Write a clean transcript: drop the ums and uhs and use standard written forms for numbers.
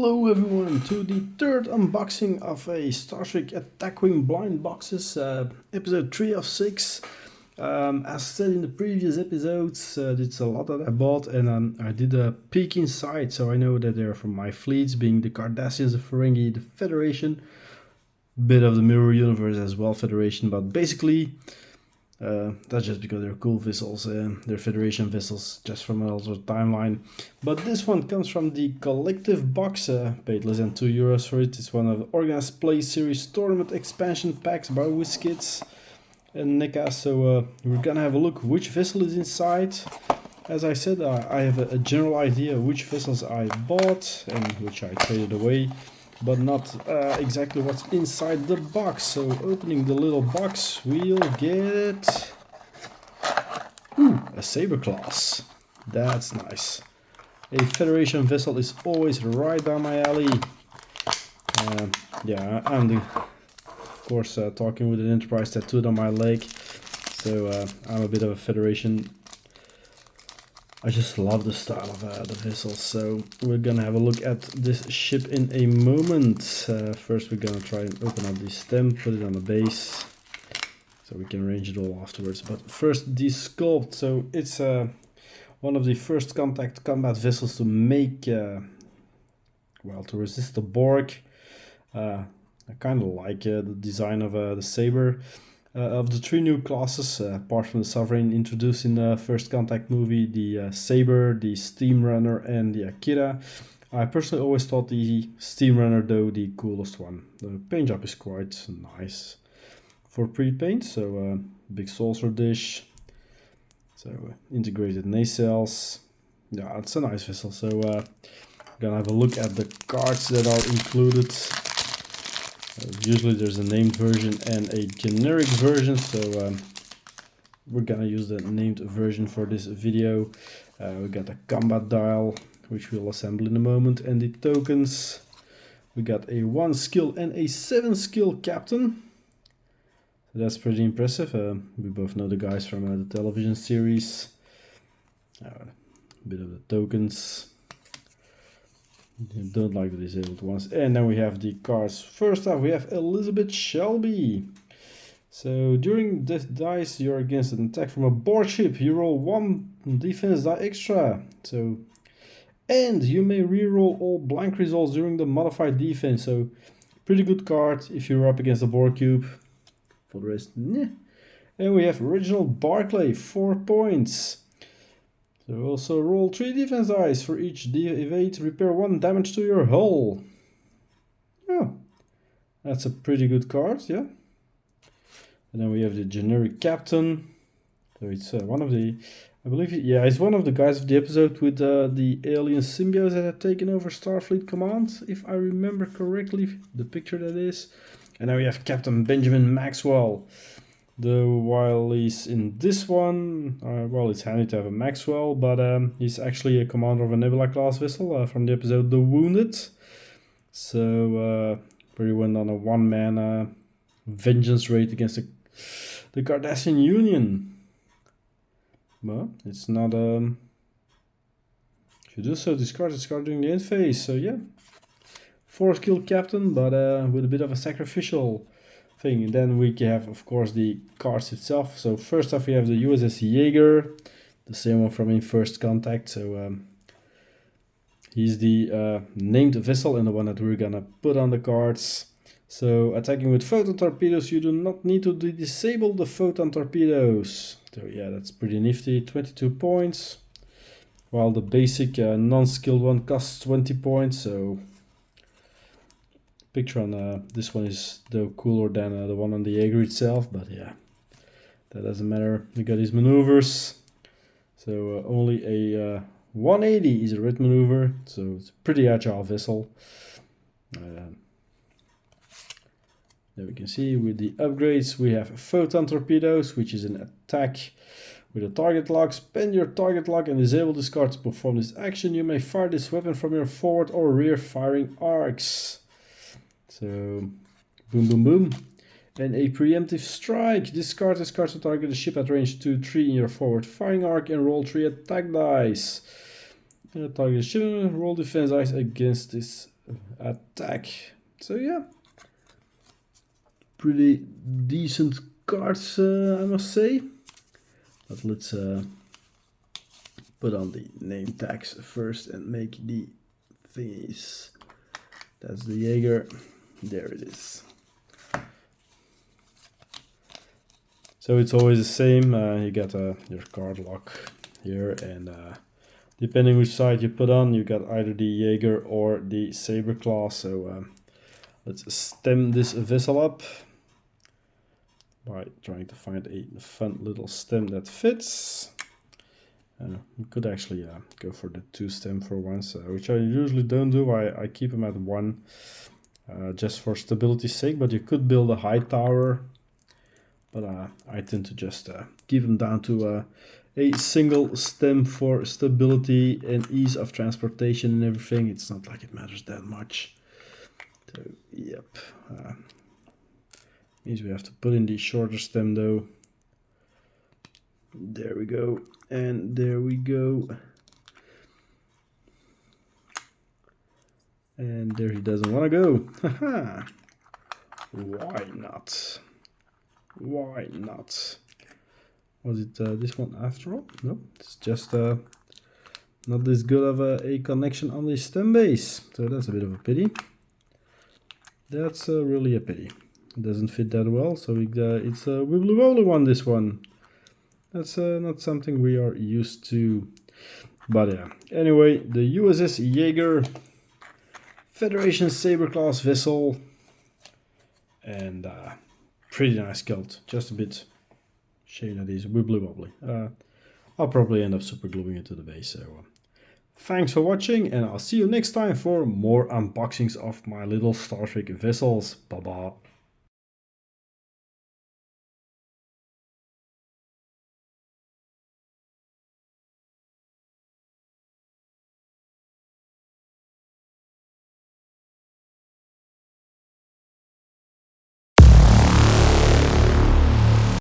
Hello everyone to the third unboxing of a Star Trek Attack Wing blind boxes, episode 3 of 6. As said in the previous episodes, it's a lot that I bought, and I did a peek inside, so I know that they're from my fleets, being the Cardassians, the Ferengi, the Federation, bit of the Mirror Universe as well, Federation, but basically that's just because they're cool vessels, they're Federation vessels, just from another timeline. But this one comes from the collective box, paid less than €2 for it. It's one of the Organized Play Series Tournament expansion packs by WizKids and NECA. So we're gonna have a look which vessel is inside. As I said, I have a general idea which vessels I bought and which I traded away, but not exactly what's inside the box. So opening the little box, we'll get a Saber class. That's nice. A Federation vessel is always right down my alley. Yeah, I'm of course talking with an Enterprise tattooed on my leg, so I'm a bit of a Federation. I just love the style of the vessels, so we're gonna have a look at this ship in a moment. First we're gonna try and open up the stem, put it on the base, so we can arrange it all afterwards. But first, the sculpt. So it's one of the first contact combat vessels to make, well, to resist the Borg. I kind of like the design of the Saber. Of the three new classes, apart from the Sovereign introduced in the First Contact movie, the Saber, the Steam Runner, and the Akira, I personally always thought the Steam Runner, though, the coolest one. The paint job is quite nice for pre-paint, so big saucer dish, so integrated nacelles. Yeah, it's a nice vessel. So gonna have a look at the cards that are included. Usually there's a named version and a generic version, so we're gonna use the named version for this video. We got a combat dial, which we'll assemble in a moment, and the tokens. We got a 1 skill and a 7 skill captain. So that's pretty impressive. We both know the guys from the television series. A bit of the tokens. Don't like the disabled ones. And then we have the cards. First off, we have Elizabeth Shelby. So during this dice, you're against an attack from a board ship. You roll 1 defense die extra. So, and you may re-roll all blank results during the modified defense. So pretty good card if you're up against a board cube. For the rest, nah. And we have Reginald Barclay, 4 points. So also roll 3 defense dice. For each evade, repair 1 damage to your hull. Oh, that's a pretty good card, yeah. And then we have the generic captain. So it's one of the, I believe, yeah, it's one of the guys of the episode with the alien symbiotes that had taken over Starfleet Command, if I remember correctly, the picture that is. And then we have Captain Benjamin Maxwell. Though while he's in this one, well, it's handy to have a Maxwell, but he's actually a commander of a Nebula class vessel from the episode The Wounded. So where he went on a one-man vengeance raid against the Cardassian Union. Well, it's not if you do so, discard during the end phase. So yeah, 4 skill captain, but with a bit of a sacrificial thing. And then we have, of course, the cards itself. So first off, we have the USS Jaeger, the same one from in First Contact. So he's the named vessel and the one that we're gonna put on the cards. So attacking with photon torpedoes, you do not need to disable the photon torpedoes. So yeah, that's pretty nifty. 22 points, while the basic non-skilled one costs 20 points. So picture on this one is though cooler than the one on the Jaeger itself, but yeah, that doesn't matter. We got these maneuvers. So only a 180 is a red maneuver, so it's a pretty agile vessel. There we can see with the upgrades we have photon torpedoes, which is an attack with a target lock. Spend your target lock and disable this card to perform this action. You may fire this weapon from your forward or rear firing arcs. So, boom, boom, boom. And a preemptive strike. Discard this card to target the ship at range 2-3 in your forward firing arc and roll 3 attack dice. Target the ship, roll defense dice against this attack. So yeah, pretty decent cards, I must say. But let's put on the name tags first and make the thingies. That's the Jaeger. There it is. So it's always the same. You got your card lock here, and depending which side you put on, you got either the Jaeger or the Saber Claw. So let's stem this vessel up by trying to find a fun little stem that fits. We could actually go for the 2 stem for once, which I usually don't do. I keep them at 1 just for stability's sake, but you could build a high tower. But I tend to just keep them down to a single stem for stability and ease of transportation and everything. It's not like it matters that much. So, yep. Means we have to put in the shorter stem though. There we go. And there we go. And there he doesn't want to go. Haha. Why not? Why not? Was it this one after all? No, it's just not this good of a connection on the stem base. So that's a bit of a pity. That's really a pity. It doesn't fit that well, so it's a wibbly wobbly one, this one. That's not something we are used to. But yeah, anyway, the USS Jaeger, Federation Saber class vessel, and pretty nice sculpt. Just a bit shame that he's wibbly wobbly. I'll probably end up super gluing it to the base. So thanks for watching, and I'll see you next time for more unboxings of my little Star Trek vessels. Bye bye.